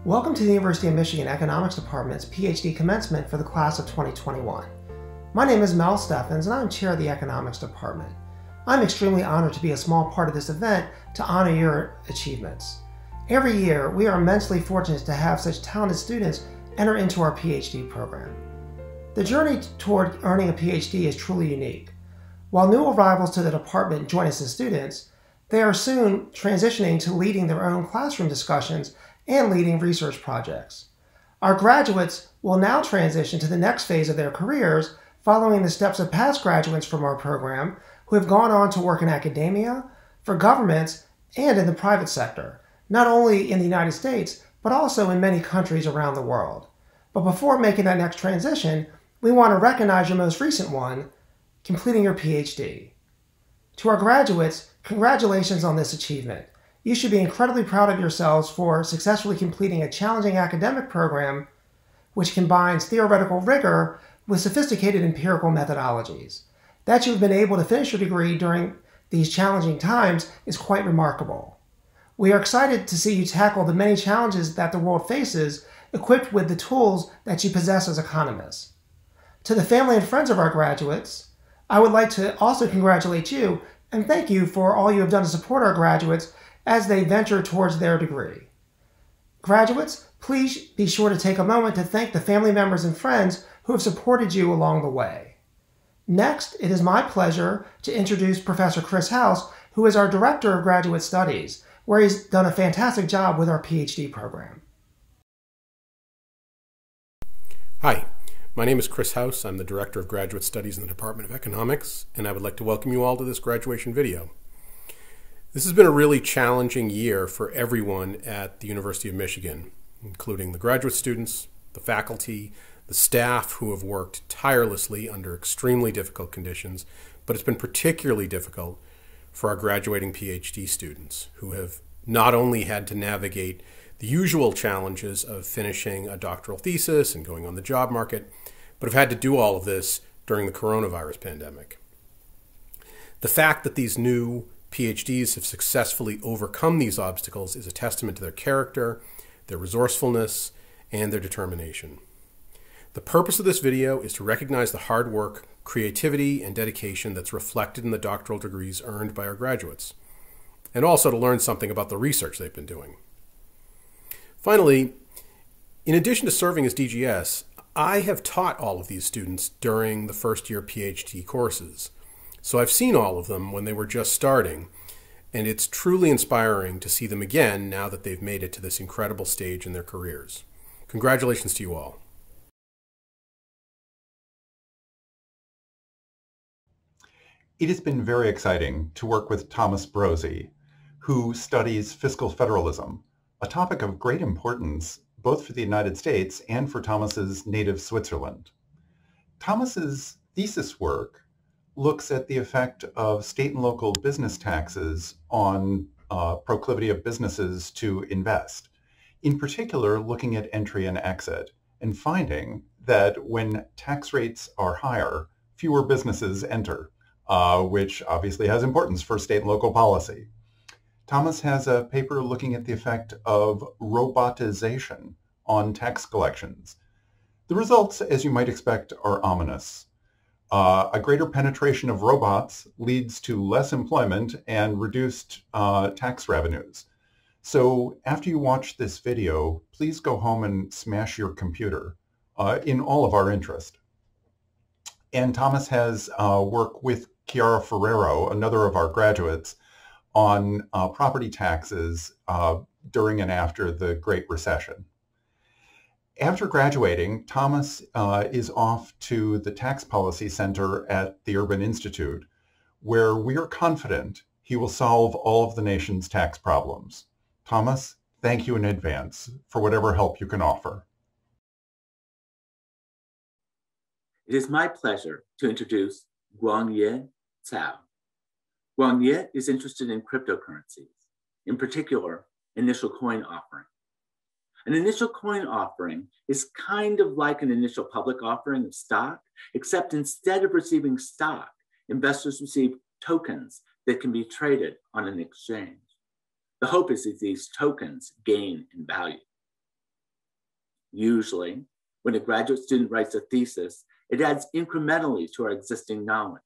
Welcome to the University of Michigan Economics Department's PhD commencement for the class of 2021. My name is Mel Steffens and I'm chair of the Economics Department. I'm extremely honored to be a small part of this event to honor your achievements. Every year, we are immensely fortunate to have such talented students enter into our PhD program. The journey toward earning a PhD is truly unique. While new arrivals to the department join us as students, they are soon transitioning to leading their own classroom discussions and leading research projects. Our graduates will now transition to the next phase of their careers, following the steps of past graduates from our program who have gone on to work in academia, for governments, and in the private sector, not only in the United States, but also in many countries around the world. But before making that next transition, we want to recognize your most recent one, completing your PhD. To our graduates, congratulations on this achievement. You should be incredibly proud of yourselves for successfully completing a challenging academic program which combines theoretical rigor with sophisticated empirical methodologies. That you've been able to finish your degree during these challenging times is quite remarkable. We are excited to see you tackle the many challenges that the world faces, equipped with the tools that you possess as economists. To the family and friends of our graduates, I would like to also congratulate you and thank you for all you have done to support our graduates as they venture towards their degree. Graduates, please be sure to take a moment to thank the family members and friends who have supported you along the way. Next, it is my pleasure to introduce Professor Chris House, who is our Director of Graduate Studies, where he's done a fantastic job with our PhD program. Hi, my name is Chris House. I'm the Director of Graduate Studies in the Department of Economics, and I would like to welcome you all to this graduation video. This has been a really challenging year for everyone at the University of Michigan, including the graduate students, the faculty, the staff who have worked tirelessly under extremely difficult conditions, but it's been particularly difficult for our graduating PhD students who have not only had to navigate the usual challenges of finishing a doctoral thesis and going on the job market, but have had to do all of this during the coronavirus pandemic. The fact that these new PhDs have successfully overcome these obstacles is a testament to their character, their resourcefulness, and their determination. The purpose of this video is to recognize the hard work, creativity, and dedication that's reflected in the doctoral degrees earned by our graduates, and also to learn something about the research they've been doing. Finally, in addition to serving as DGS, I have taught all of these students during the first-year PhD courses. So I've seen all of them when they were just starting, and it's truly inspiring to see them again now that they've made it to this incredible stage in their careers. Congratulations to you all. It has been very exciting to work with Thomas Brose, who studies fiscal federalism, a topic of great importance both for the United States and for Thomas's native Switzerland. Thomas's thesis work looks at the effect of state and local business taxes on proclivity of businesses to invest, in particular looking at entry and exit, and finding that when tax rates are higher, fewer businesses enter, which obviously has importance for state and local policy. Thomas has a paper looking at the effect of robotization on tax collections. The results, as you might expect, are ominous. A greater penetration of robots leads to less employment and reduced tax revenues. So after you watch this video, please go home and smash your computer in all of our interest. And Thomas has worked with Chiara Ferrero, another of our graduates, on property taxes during and after the Great Recession. After graduating, Thomas is off to the Tax Policy Center at the Urban Institute, where we are confident he will solve all of the nation's tax problems. Thomas, thank you in advance for whatever help you can offer. It is my pleasure to introduce Guangye Cao. Guangye is interested in cryptocurrencies, in particular, initial coin offering. An initial coin offering is kind of like an initial public offering of stock, except instead of receiving stock, investors receive tokens that can be traded on an exchange. The hope is that these tokens gain in value. Usually, when a graduate student writes a thesis, it adds incrementally to our existing knowledge.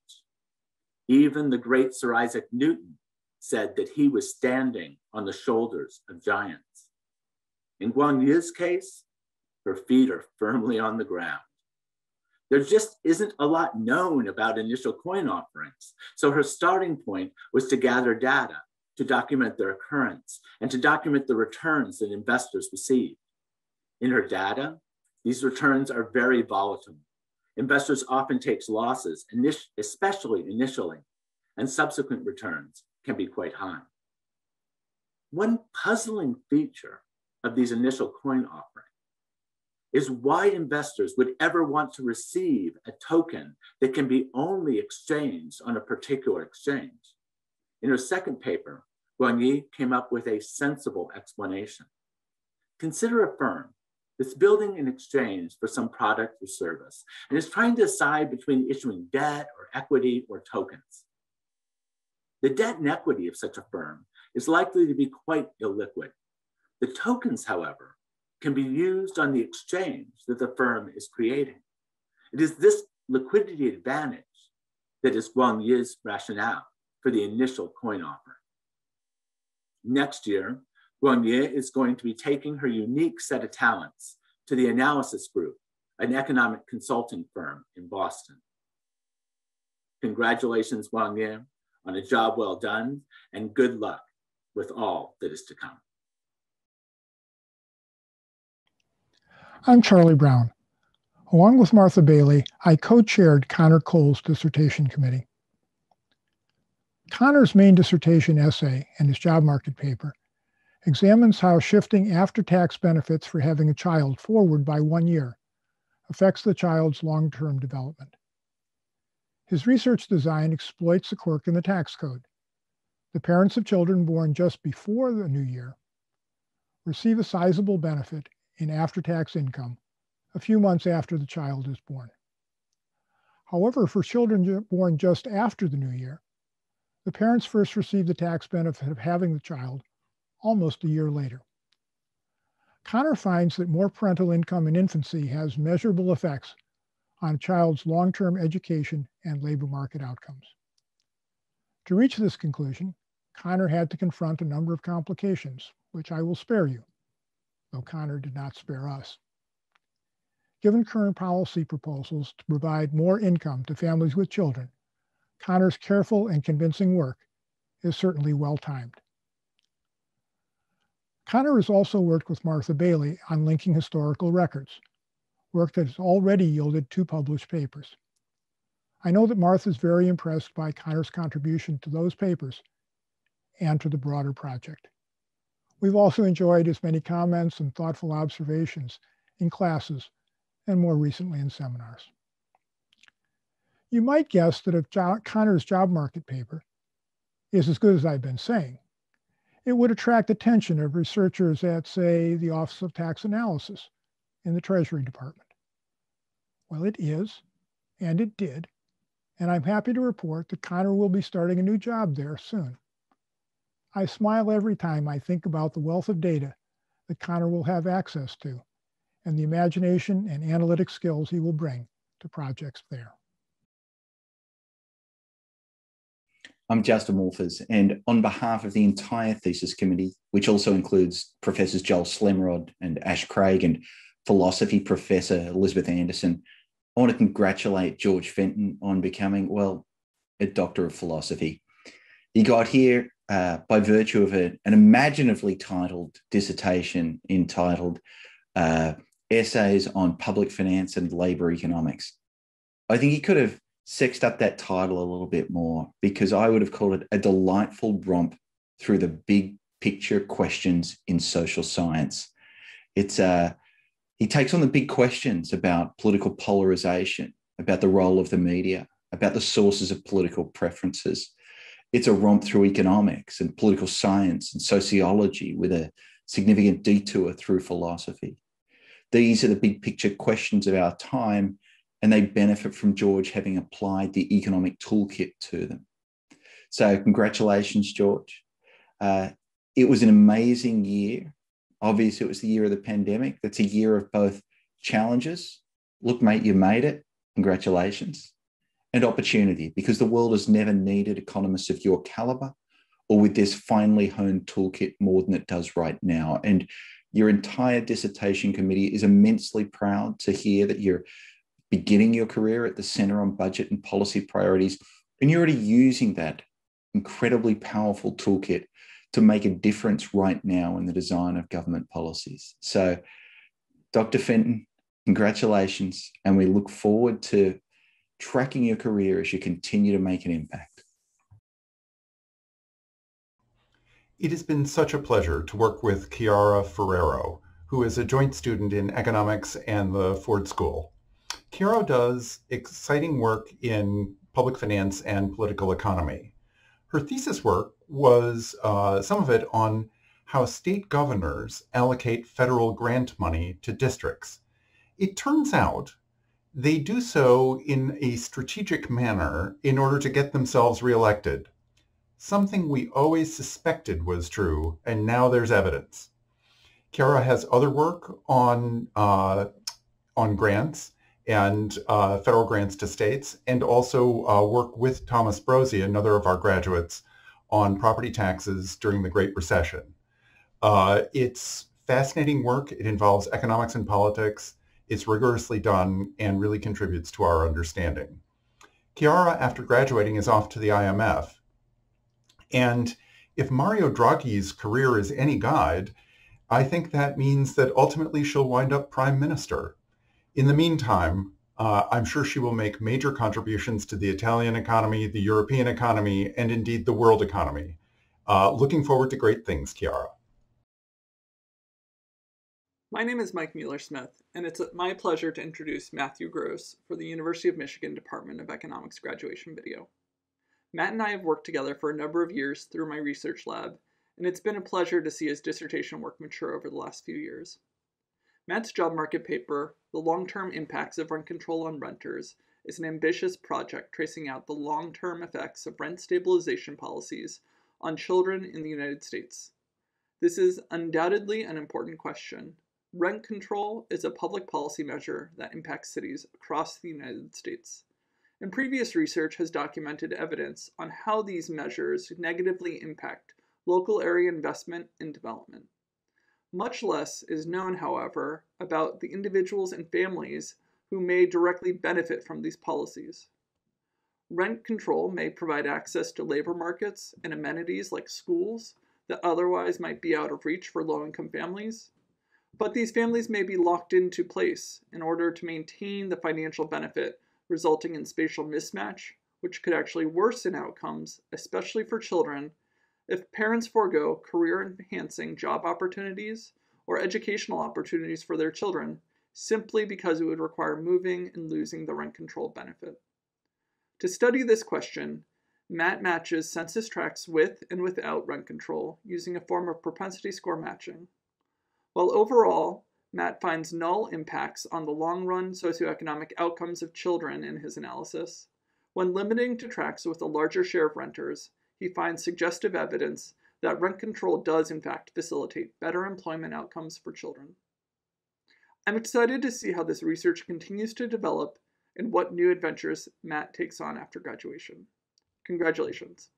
Even the great Sir Isaac Newton said that he was standing on the shoulders of giants. In Guangye's case, her feet are firmly on the ground. There just isn't a lot known about initial coin offerings, so her starting point was to gather data, to document their occurrence, and to document the returns that investors received. In her data, these returns are very volatile. Investors often take losses, especially initially, and subsequent returns can be quite high. One puzzling feature of these initial coin offerings is why investors would ever want to receive a token that can be only exchanged on a particular exchange. In her second paper, Guangye came up with a sensible explanation. Consider a firm that's building an exchange for some product or service and is trying to decide between issuing debt or equity or tokens. The debt and equity of such a firm is likely to be quite illiquid. The tokens, however, can be used on the exchange that the firm is creating. It is this liquidity advantage that is Guangye's rationale for the initial coin offering. Next year, Guangye is going to be taking her unique set of talents to the Analysis Group, an economic consulting firm in Boston. Congratulations, Guangye, on a job well done, and good luck with all that is to come. I'm Charlie Brown. Along with Martha Bailey, I co-chaired Connor Cole's dissertation committee. Connor's main dissertation essay and his job market paper examines how shifting after-tax benefits for having a child forward by 1 year affects the child's long-term development. His research design exploits a quirk in the tax code. The parents of children born just before the new year receive a sizable benefit in after-tax income a few months after the child is born. However, for children born just after the new year, the parents first receive the tax benefit of having the child almost a year later. Connor finds that more parental income in infancy has measurable effects on a child's long-term education and labor market outcomes. To reach this conclusion, Connor had to confront a number of complications, which I will spare you, though Connor did not spare us. Given current policy proposals to provide more income to families with children, Connor's careful and convincing work is certainly well-timed. Connor has also worked with Martha Bailey on linking historical records, work that has already yielded 2 published papers. I know that Martha is very impressed by Connor's contribution to those papers and to the broader project. We've also enjoyed his many comments and thoughtful observations in classes and more recently in seminars. You might guess that if Connor's job market paper is as good as I've been saying, it would attract attention of researchers at, say, the Office of Tax Analysis in the Treasury Department. Well, it is, and it did, and I'm happy to report that Connor will be starting a new job there soon. I smile every time I think about the wealth of data that Connor will have access to and the imagination and analytic skills he will bring to projects there. I'm Justin Wolfers, and on behalf of the entire thesis committee, which also includes Professors Joel Slemrod and Ash Craig and philosophy professor Elizabeth Anderson, I want to congratulate George Fenton on becoming, well, a doctor of philosophy. He got here by virtue of an imaginatively titled dissertation entitled Essays on Public Finance and Labor Economics. I think he could have sexed up that title a little bit more, because I would have called it a delightful romp through the big picture questions in social science. He takes on the big questions about political polarization, about the role of the media, about the sources of political preferences. It's a romp through economics and political science and sociology with a significant detour through philosophy. These are the big picture questions of our time, and they benefit from George having applied the economic toolkit to them. So congratulations, George. It was an amazing year Obviously, it was the year of the pandemic. That's a year of both challenges. Look, mate, you made it. Congratulations. And opportunity, because the world has never needed economists of your caliber or with this finely honed toolkit more than it does right now. And your entire dissertation committee is immensely proud to hear that you're beginning your career at the Center on Budget and Policy Priorities, and you're already using that incredibly powerful toolkit to make a difference right now in the design of government policies. So, Dr. Fenton, congratulations, and we look forward to tracking your career as you continue to make an impact. It has been such a pleasure to work with Chiara Ferrero, who is a joint student in economics and the Ford School. Chiara does exciting work in public finance and political economy. Her thesis work was some of it on how state governors allocate federal grant money to districts. It turns out they do so in a strategic manner in order to get themselves reelected. Something we always suspected was true, and now there's evidence. Chiara has other work on grants and federal grants to states, and also work with Thomas Brose, another of our graduates, on property taxes during the Great Recession. It's fascinating work. It involves economics and politics. It's rigorously done and really contributes to our understanding. Chiara, after graduating, is off to the IMF. And if Mario Draghi's career is any guide, I think that means that ultimately she'll wind up prime minister. In the meantime, I'm sure she will make major contributions to the Italian economy, the European economy, and indeed the world economy. Looking forward to great things, Chiara. My name is Mike Mueller-Smith, and it's my pleasure to introduce Matthew Gross for the University of Michigan Department of Economics graduation video. Matt and I have worked together for a number of years through my research lab, and it's been a pleasure to see his dissertation work mature over the last few years. Matt's job market paper, The Long-Term Impacts of Rent Control on Renters, is an ambitious project tracing out the long-term effects of rent stabilization policies on children in the United States. This is undoubtedly an important question. Rent control is a public policy measure that impacts cities across the United States. And previous research has documented evidence on how these measures negatively impact local area investment and development. Much less is known, however, about the individuals and families who may directly benefit from these policies. Rent control may provide access to labor markets and amenities like schools that otherwise might be out of reach for low-income families, but these families may be locked into place in order to maintain the financial benefit, resulting in spatial mismatch, which could actually worsen outcomes, especially for children, if parents forego career-enhancing job opportunities or educational opportunities for their children simply because it would require moving and losing the rent control benefit. To study this question, Matt matches census tracts with and without rent control using a form of propensity score matching. While overall, Matt finds null impacts on the long-run socioeconomic outcomes of children in his analysis, when limiting to tracts with a larger share of renters, he finds suggestive evidence that rent control does in fact facilitate better employment outcomes for children. I'm excited to see how this research continues to develop and what new adventures Matt takes on after graduation. Congratulations.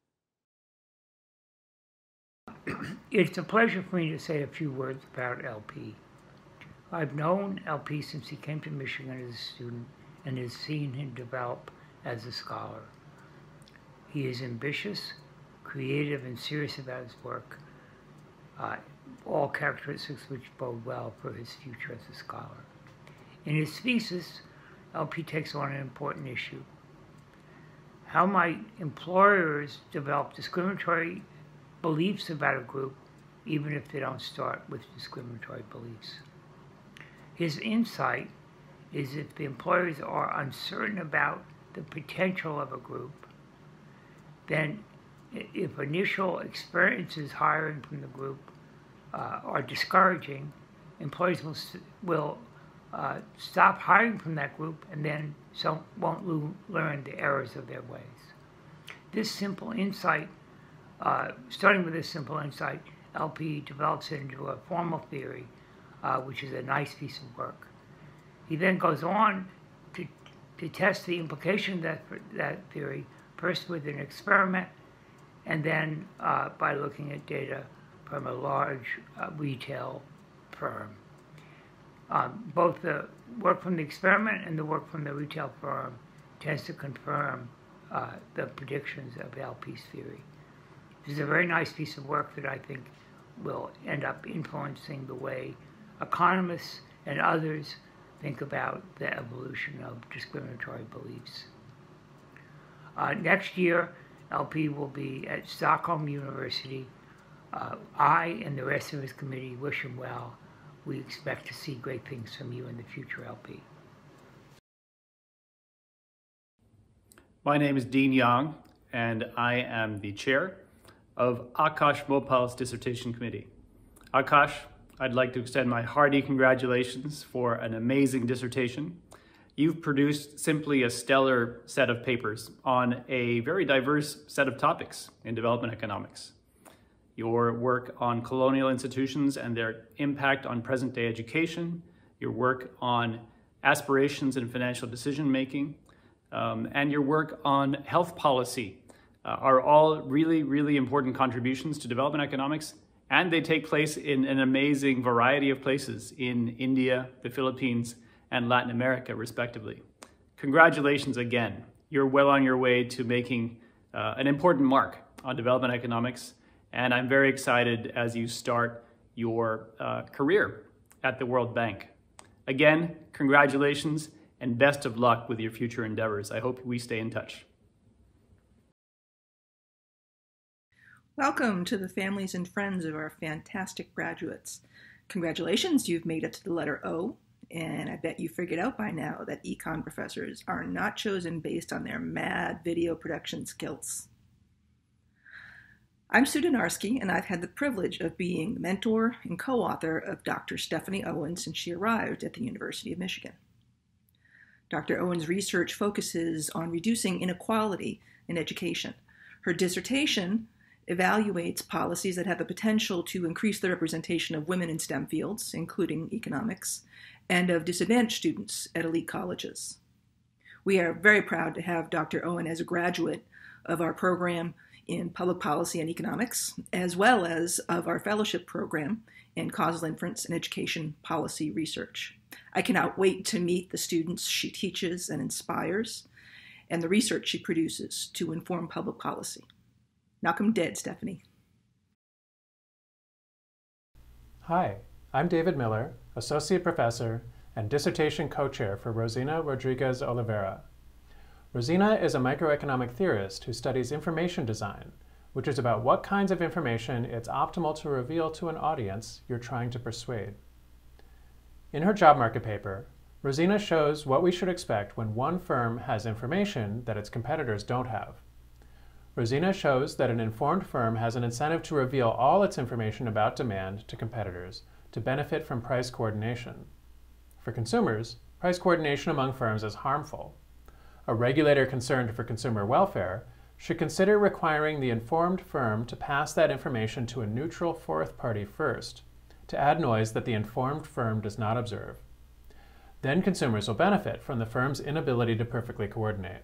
It's a pleasure for me to say a few words about LP. I've known LP since he came to Michigan as a student and has seen him develop as a scholar. He is ambitious, creative, and serious about his work, all characteristics which bode well for his future as a scholar. In his thesis, LP takes on an important issue. How might employers develop discriminatory beliefs about a group, even if they don't start with discriminatory beliefs? His insight is if the employers are uncertain about the potential of a group, then if initial experiences hiring from the group are discouraging, employers will stop hiring from that group and then won't learn the errors of their ways. This simple insight, starting with this simple insight, LP develops it into a formal theory, which is a nice piece of work. He then goes on to test the implication of that theory, first with an experiment, and then by looking at data from a large retail firm. Both the work from the experiment and the work from the retail firm tends to confirm the predictions of LP's theory. This is a very nice piece of work that I think will end up influencing the way economists and others think about the evolution of discriminatory beliefs. Next year, LP will be at Stockholm University. I and the rest of his committee wish him well. We expect to see great things from you in the future, LP. My name is Dean Young, and I am the chair of Akash Bhopal's dissertation committee. Akash, I'd like to extend my hearty congratulations for an amazing dissertation. You've produced simply a stellar set of papers on a very diverse set of topics in development economics. Your work on colonial institutions and their impact on present-day education, your work on aspirations in financial decision-making, and your work on health policy are all really, really important contributions to development economics, and they take place in an amazing variety of places in India, the Philippines, and Latin America, respectively. Congratulations again. You're well on your way to making an important mark on development economics, and I'm very excited as you start your career at the World Bank. Again, congratulations and best of luck with your future endeavors. I hope we stay in touch. Welcome to the families and friends of our fantastic graduates. Congratulations, you've made it to the letter O, and I bet you figured out by now that econ professors are not chosen based on their mad video production skills. I'm Sue Donarski, and I've had the privilege of being the mentor and co-author of Dr. Stephanie Owen since she arrived at the University of Michigan. Dr. Owen's research focuses on reducing inequality in education. Her dissertation evaluates policies that have the potential to increase the representation of women in STEM fields, including economics, and of disadvantaged students at elite colleges. We are very proud to have Dr. Owen as a graduate of our program in public policy and economics, as well as of our fellowship program in causal inference and education policy research. I cannot wait to meet the students she teaches and inspires, and the research she produces to inform public policy. Knock 'em dead, Stephanie. Hi, I'm David Miller, Associate Professor and Dissertation Co-Chair for Rosina Rodriguez Oliveira. Rosina is a microeconomic theorist who studies information design, which is about what kinds of information it's optimal to reveal to an audience you're trying to persuade. In her job market paper, Rosina shows what we should expect when one firm has information that its competitors don't have. Rosina shows that an informed firm has an incentive to reveal all its information about demand to competitors to benefit from price coordination. For consumers, price coordination among firms is harmful. A regulator concerned for consumer welfare should consider requiring the informed firm to pass that information to a neutral fourth party first, to add noise that the informed firm does not observe. Then consumers will benefit from the firm's inability to perfectly coordinate.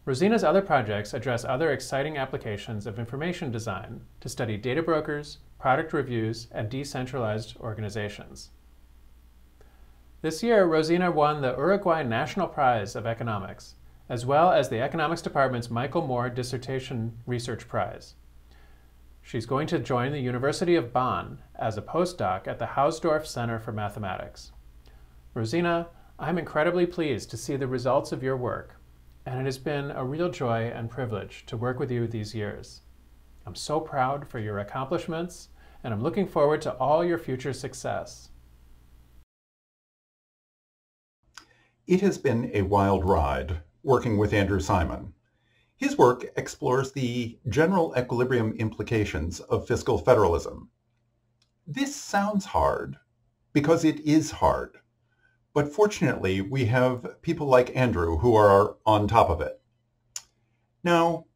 Rosina's other projects address other exciting applications of information design to study data brokers, product reviews, and decentralized organizations. This year, Rosina won the Uruguay National Prize of Economics, as well as the Economics Department's Michael Moore Dissertation Research Prize. She's going to join the University of Bonn as a postdoc at the Hausdorff Center for Mathematics. Rosina, I'm incredibly pleased to see the results of your work, and it has been a real joy and privilege to work with you these years. I'm so proud for your accomplishments, and I'm looking forward to all your future success. It has been a wild ride working with Andrew Simon. His work explores the general equilibrium implications of fiscal federalism. This sounds hard because it is hard, but fortunately we have people like Andrew who are on top of it. Now,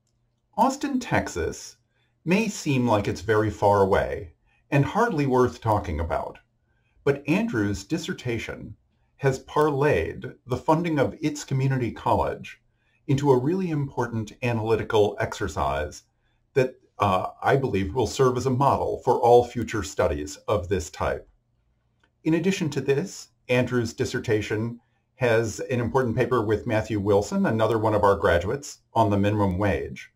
Austin, Texas may seem like it's very far away and hardly worth talking about. But Andrew's dissertation has parlayed the funding of its community college into a really important analytical exercise that I believe will serve as a model for all future studies of this type. In addition to this, Andrew's dissertation has an important paper with Matthew Wilson, another one of our graduates, on the minimum wage.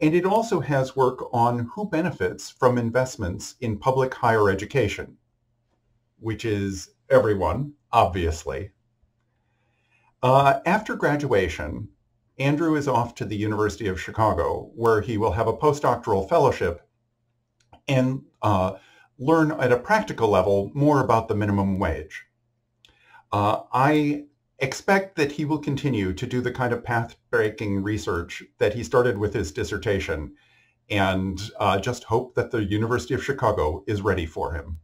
And it also has work on who benefits from investments in public higher education, which is everyone, obviously. After graduation, Andrew is off to the University of Chicago, where he will have a postdoctoral fellowship and learn at a practical level more about the minimum wage. I expect that he will continue to do the kind of path-breaking research that he started with his dissertation, and just hope that the University of Chicago is ready for him.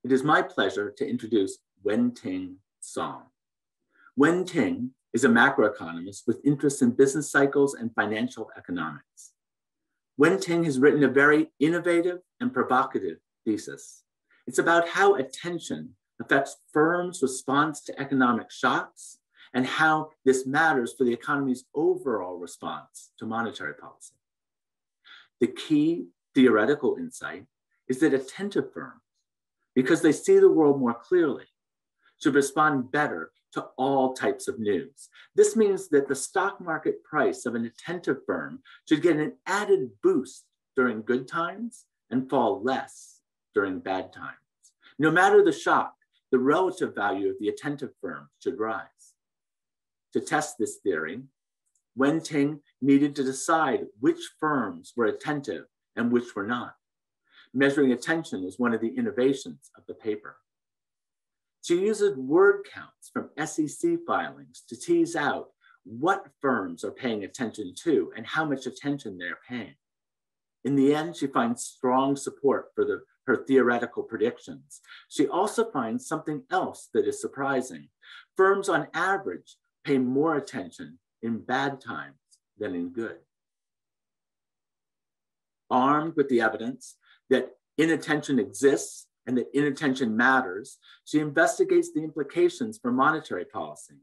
It is my pleasure to introduce Wen-Ting Song. Wen-Ting is a macroeconomist with interests in business cycles and financial economics. Wen-Ting has written a very innovative and provocative thesis. It's about how attention affects firms' response to economic shocks and how this matters for the economy's overall response to monetary policy. The key theoretical insight is that attentive firms, because they see the world more clearly, should respond better to all types of news. This means that the stock market price of an attentive firm should get an added boost during good times and fall less during bad times. No matter the shock, the relative value of the attentive firm should rise. To test this theory, Wen-Ting needed to decide which firms were attentive and which were not. Measuring attention is one of the innovations of the paper. She uses word counts from SEC filings to tease out what firms are paying attention to and how much attention they're paying. In the end, she finds strong support for her theoretical predictions. She also finds something else that is surprising. Firms on average pay more attention in bad times than in good. Armed with the evidence that inattention exists and that inattention matters, she investigates the implications for monetary policy.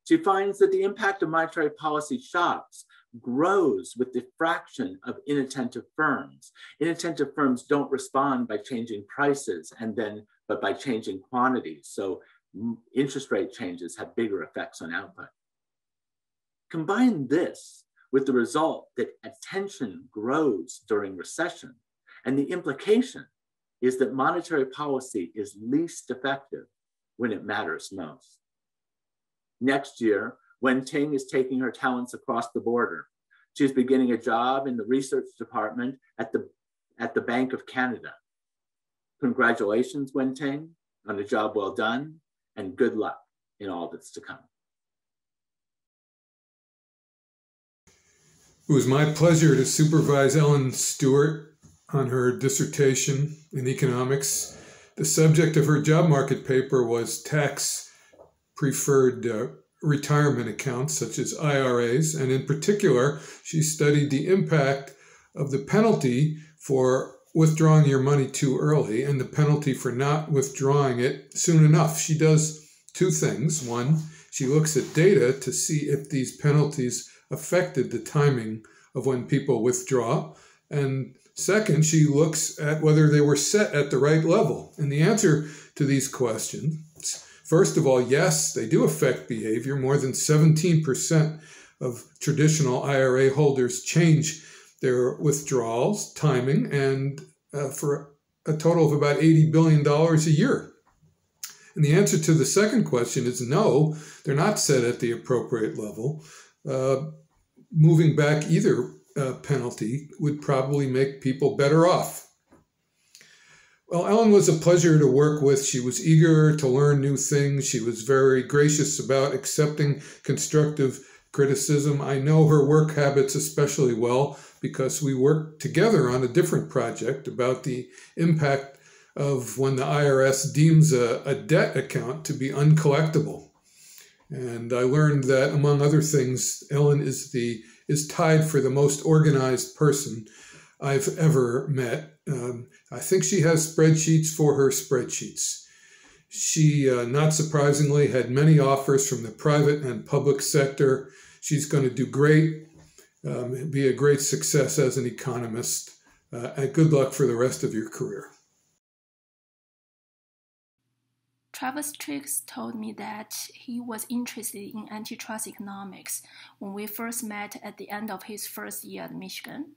She finds that the impact of monetary policy shocks grows with the fraction of inattentive firms. Inattentive firms don't respond by changing prices but by changing quantities. So interest rate changes have bigger effects on output. Combine this with the result that attention grows during recession, and the implication is that monetary policy is least effective when it matters most. Next year, Wen-Ting is taking her talents across the border. She's beginning a job in the research department at the Bank of Canada. Congratulations, Wen-Ting, on a job well done, and good luck in all that's to come. It was my pleasure to supervise Ellen Stewart on her dissertation in economics. The subject of her job market paper was tax-preferred retirement accounts, such as IRAs, and in particular, she studied the impact of the penalty for withdrawing your money too early and the penalty for not withdrawing it soon enough. She does two things. One, she looks at data to see if these penalties affected the timing of when people withdraw. And second, she looks at whether they were set at the right level. And the answer to these questions, first of all, yes, they do affect behavior. More than 17% of traditional IRA holders change their withdrawals timing, and for a total of about $80 billion a year. And the answer to the second question is no, they're not set at the appropriate level. Moving back either penalty would probably make people better off. Well, Ellen was a pleasure to work with. She was eager to learn new things. She was very gracious about accepting constructive criticism. I know her work habits especially well because we worked together on a different project about the impact of when the IRS deems a debt account to be uncollectible. And I learned that, among other things, Ellen is the is tied for the most organized person I've ever met. I think she has spreadsheets for her spreadsheets. She, not surprisingly, had many offers from the private and public sector. She's going to do great, be a great success as an economist. And good luck for the rest of your career. Travis Triggs told me that he was interested in antitrust economics when we first met at the end of his first year at Michigan.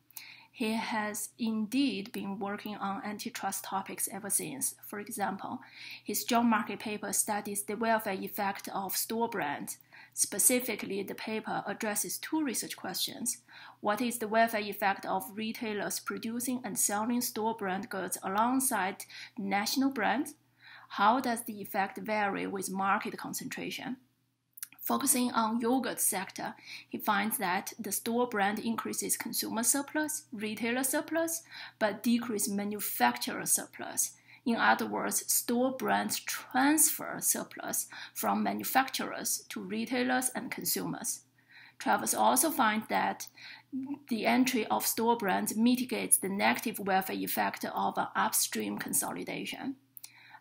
He has indeed been working on antitrust topics ever since. For example, his job market paper studies the welfare effect of store brands. Specifically, the paper addresses two research questions. What is the welfare effect of retailers producing and selling store brand goods alongside national brands? How does the effect vary with market concentration? Focusing on yogurt sector, he finds that the store brand increases consumer surplus, retailer surplus, but decreases manufacturer surplus. In other words, store brands transfer surplus from manufacturers to retailers and consumers. Travis also finds that the entry of store brands mitigates the negative welfare effect of an upstream consolidation.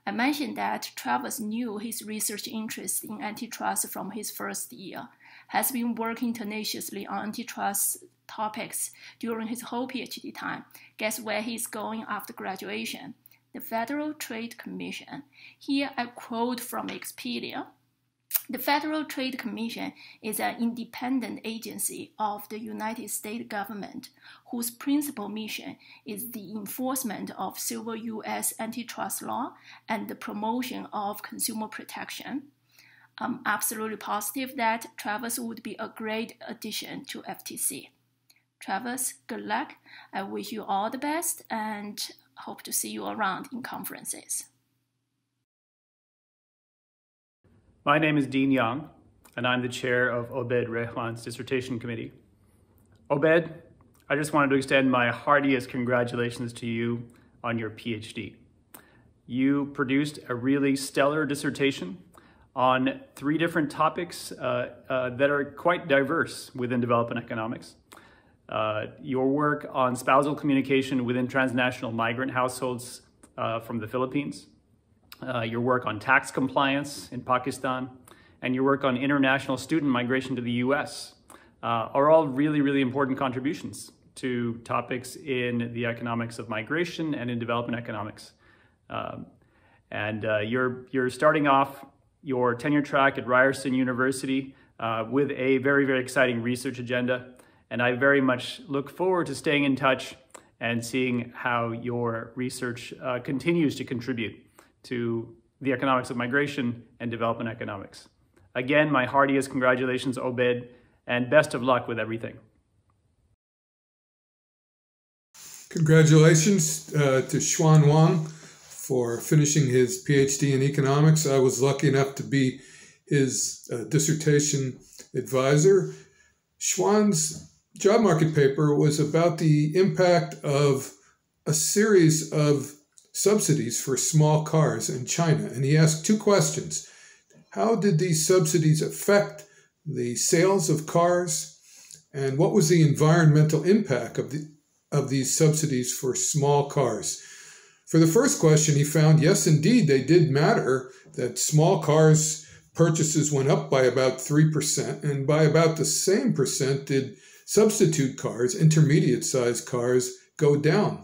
I mentioned that Travis knew his research interest in antitrust from his first year, has been working tenaciously on antitrust topics during his whole PhD time. Guess where he's going after graduation? The Federal Trade Commission. Here I quote from Expedia. The Federal Trade Commission is an independent agency of the United States government whose principal mission is the enforcement of civil U.S. antitrust law and the promotion of consumer protection. I'm absolutely positive that Travis would be a great addition to FTC. Travis, good luck. I wish you all the best and hope to see you around in conferences. My name is Dean Young, and I'm the chair of Obed Rehman's dissertation committee. Obed, I just wanted to extend my heartiest congratulations to you on your PhD. You produced a really stellar dissertation on 3 different topics that are quite diverse within development economics. Your work on spousal communication within transnational migrant households from the Philippines, your work on tax compliance in Pakistan, and your work on international student migration to the US are all really, really important contributions to topics in the economics of migration and in development economics. You're starting off your tenure track at Ryerson University with a very, very exciting research agenda. And I very much look forward to staying in touch and seeing how your research continues to contribute to the economics of migration and development economics. Again, my heartiest congratulations, Obed, and best of luck with everything. Congratulations to Xuan Wang for finishing his PhD in economics. I was lucky enough to be his dissertation advisor. Xuan's job market paper was about the impact of a series of subsidies for small cars in China. And he asked 2 questions. How did these subsidies affect the sales of cars? And what was the environmental impact of these subsidies for small cars? For the first question, he found, yes, indeed, they did matter, that small cars purchases went up by about 3%, and by about the same percent did substitute cars, intermediate-sized cars, go down.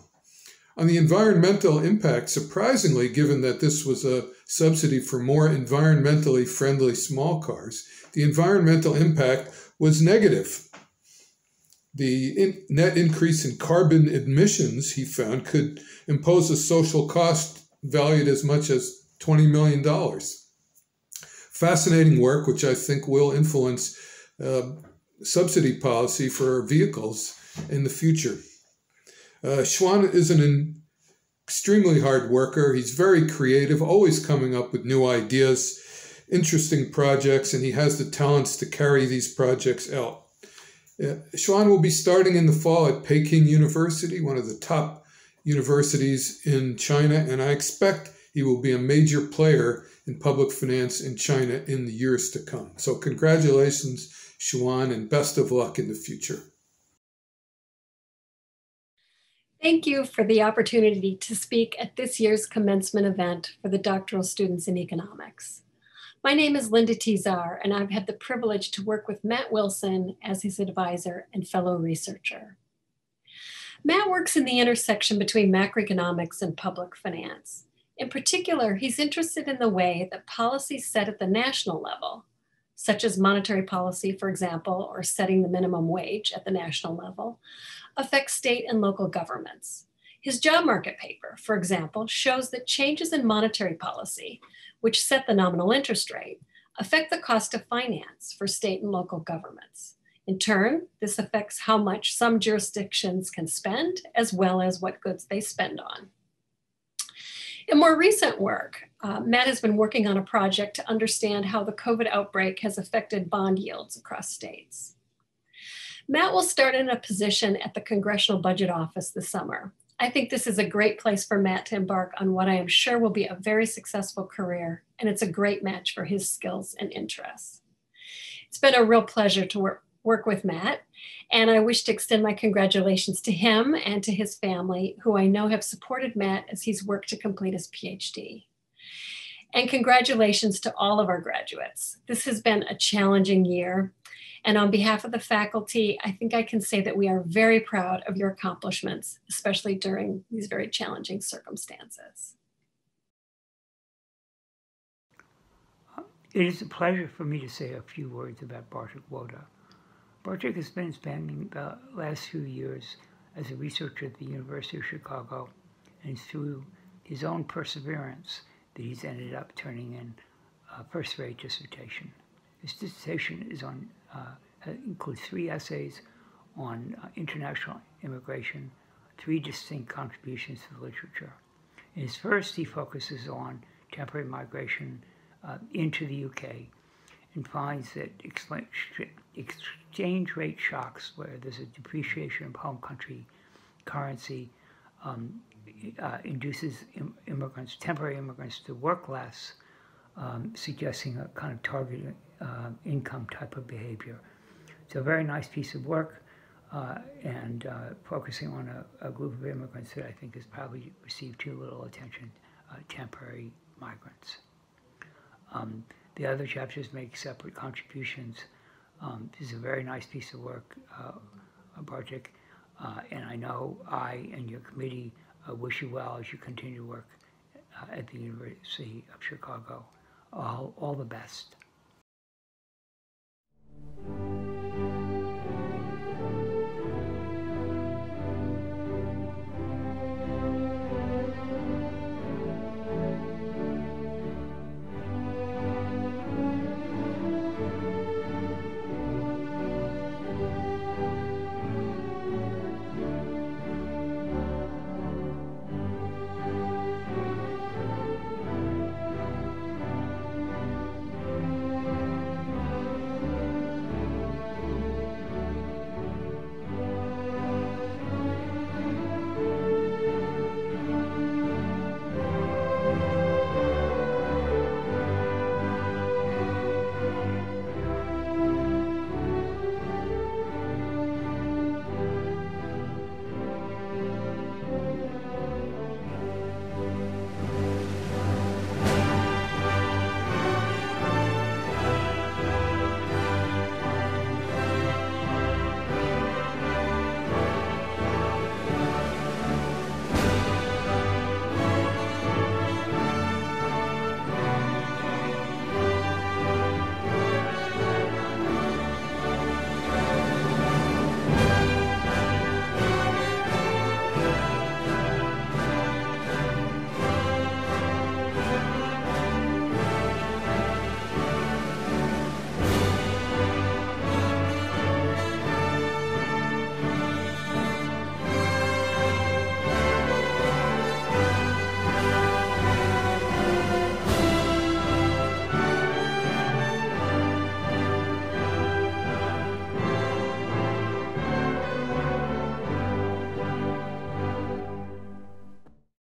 On the environmental impact, surprisingly, given that this was a subsidy for more environmentally friendly small cars, the environmental impact was negative. The net increase in carbon emissions, he found, could impose a social cost valued as much as $20 million. Fascinating work, which I think will influence subsidy policy for vehicles in the future. Xuan is an extremely hard worker. He's very creative, always coming up with new ideas, interesting projects, and he has the talents to carry these projects out. Xuan will be starting in the fall at Peking University, one of the top universities in China, and I expect he will be a major player in public finance in China in the years to come. So congratulations, Xuan, and best of luck in the future. Thank you for the opportunity to speak at this year's commencement event for the doctoral students in economics. My name is Linda Tizar, and I've had the privilege to work with Matt Wilson as his advisor and fellow researcher. Matt works in the intersection between macroeconomics and public finance. In particular, he's interested in the way that policies set at the national level, such as monetary policy, for example, or setting the minimum wage at the national level, affect state and local governments. His job market paper, for example, shows that changes in monetary policy, which set the nominal interest rate, affect the cost of finance for state and local governments. In turn, this affects how much some jurisdictions can spend, as well as what goods they spend on. In more recent work, Matt has been working on a project to understand how the COVID outbreak has affected bond yields across states. Matt will start in a position at the Congressional Budget Office this summer. I think this is a great place for Matt to embark on what I am sure will be a very successful career, and it's a great match for his skills and interests. It's been a real pleasure to work with Matt, and I wish to extend my congratulations to him and to his family, who I know have supported Matt as he's worked to complete his PhD. And congratulations to all of our graduates. This has been a challenging year, and on behalf of the faculty, I think I can say that we are very proud of your accomplishments, especially during these very challenging circumstances. It is a pleasure for me to say a few words about Bartek Woda. Bartek has been spending the last few years as a researcher at the University of Chicago, and it's through his own perseverance that he's ended up turning in a first-rate dissertation. This dissertation is on, includes 3 essays on international immigration, 3 distinct contributions to the literature. In his first, he focuses on temporary migration into the UK, and finds that exchange rate shocks, where there's a depreciation of home country currency, induces temporary immigrants to work less, suggesting a kind of targeted income type of behavior. It's a very nice piece of work, and focusing on a group of immigrants that I think has probably received too little attention, temporary migrants. The other chapters make separate contributions. This is a very nice piece of work, Bartek, and I know I and your committee wish you well as you continue to work at the University of Chicago. All the best.